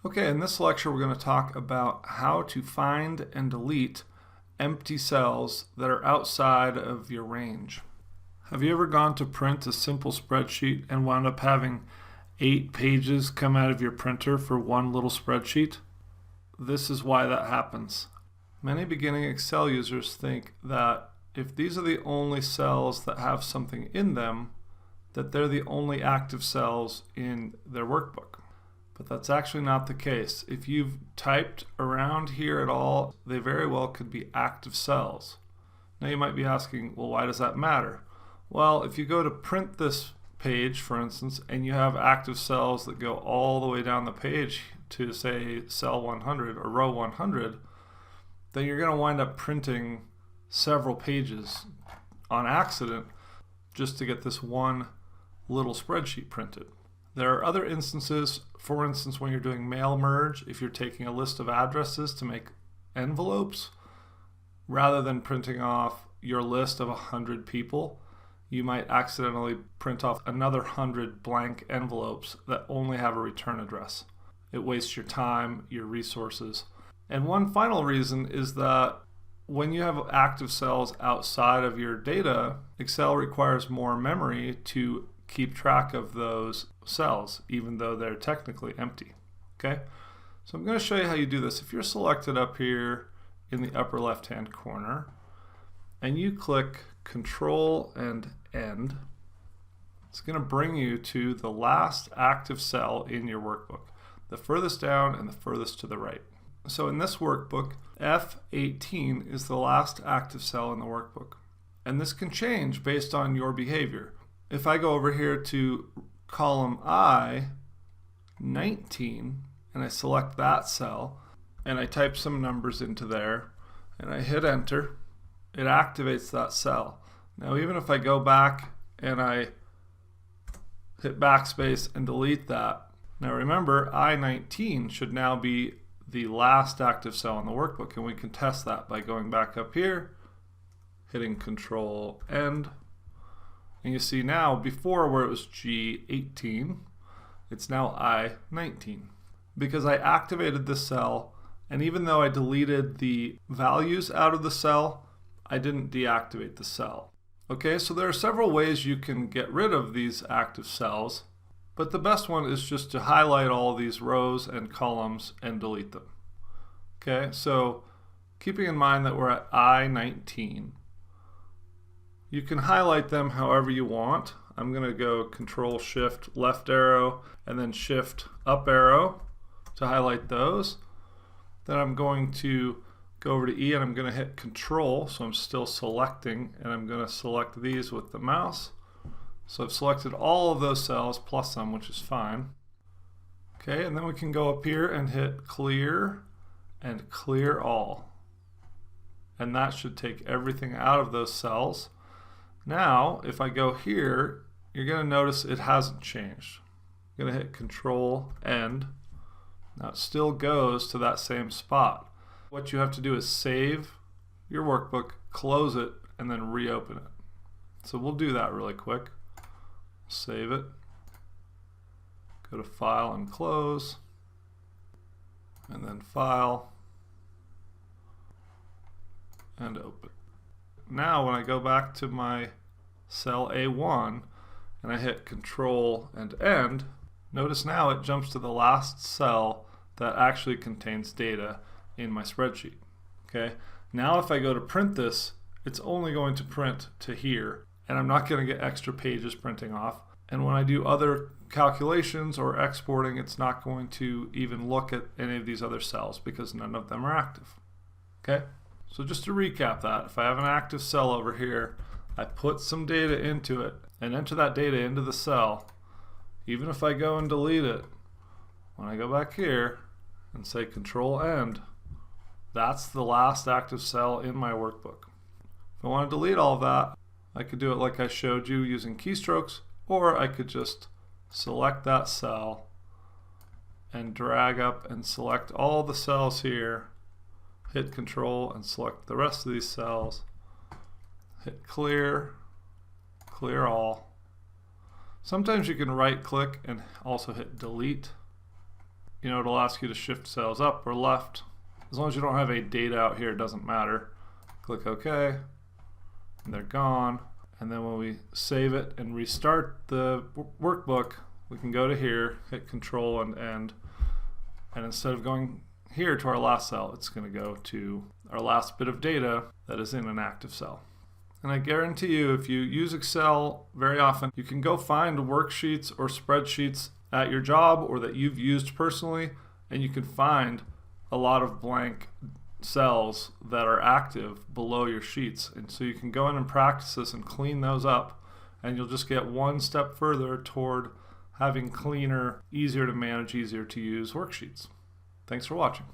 Okay, in this lecture we're going to talk about how to find and delete empty cells that are outside of your range. Have you ever gone to print a simple spreadsheet and wound up having 8 pages come out of your printer for one little spreadsheet? This is why that happens. Many beginning Excel users think that if these are the only cells that have something in them, that they're the only active cells in their workbook. But that's actually not the case. If you've typed around here at all, they very well could be active cells. Now you might be asking, well, why does that matter? Well, if you go to print this page, for instance, and you have active cells that go all the way down the page to, say, cell 100 or row 100, then you're going to wind up printing several pages on accident just to get this one little spreadsheet printed. There are other instances, for instance, when you're doing mail merge, if you're taking a list of addresses to make envelopes, rather than printing off your list of 100 people, you might accidentally print off another 100 blank envelopes that only have a return address. It wastes your time, your resources. And one final reason is that when you have active cells outside of your data, Excel requires more memory to keep track of those cells, even though they're technically empty. Okay, so I'm going to show you how you do this. If you're selected up here in the upper left hand corner and you click Control and End, it's going to bring you to the last active cell in your workbook, the furthest down and the furthest to the right. So in this workbook, F18 is the last active cell in the workbook, and this can change based on your behavior. If I go over here to column I, 19, and I select that cell, and I type some numbers into there, and I hit enter, it activates that cell. Now even if I go back and I hit backspace and delete that, now remember I-19 should now be the last active cell in the workbook, and we can test that by going back up here, hitting Control End. And you see now, before where it was G18, it's now I-19. Because I activated this cell, and even though I deleted the values out of the cell, I didn't deactivate the cell. Okay, so there are several ways you can get rid of these active cells, but the best one is just to highlight all these rows and columns and delete them. Okay, so keeping in mind that we're at I-19, you can highlight them however you want. I'm going to go Control Shift left arrow and then Shift up arrow to highlight those. Then I'm going to go over to E and I'm going to hit Control, so I'm still selecting, and I'm going to select these with the mouse. So I've selected all of those cells plus some, which is fine. Okay, and then we can go up here and hit Clear and Clear All. And that should take everything out of those cells. Now, if I go here, you're going to notice it hasn't changed. I'm going to hit Control End. Now it still goes to that same spot. What you have to do is save your workbook, close it, and then reopen it. So we'll do that really quick. Save it. Go to File and Close. And then File. And Open. Now when I go back to my cell A1 and I hit Control and End, notice now it jumps to the last cell that actually contains data in my spreadsheet. Okay, now if I go to print this, it's only going to print to here, and I'm not going to get extra pages printing off. And when I do other calculations or exporting, it's not going to even look at any of these other cells because none of them are active. Okay, so just to recap that, if I have an active cell over here, I put some data into it and enter that data into the cell. Even if I go and delete it, when I go back here and say Control End, that's the last active cell in my workbook. If I want to delete all of that, I could do it like I showed you using keystrokes, or I could just select that cell and drag up and select all the cells here, hit Control and select the rest of these cells, hit Clear, Clear All. Sometimes you can right click and also hit Delete, it'll ask you to shift cells up or left. As long as you don't have a date out here, it doesn't matter. Click OK, and they're gone. And then when we save it and restart the workbook, we can go to here, hit Control and End, and instead of going here to our last cell, it's going to go to our last bit of data that is in an active cell. And I guarantee you, if you use Excel very often, you can go find worksheets or spreadsheets at your job or that you've used personally, and you can find a lot of blank cells that are active below your sheets. And so you can go in and practice this and clean those up, and you'll just get one step further toward having cleaner, easier to manage, easier to use worksheets. Thanks for watching.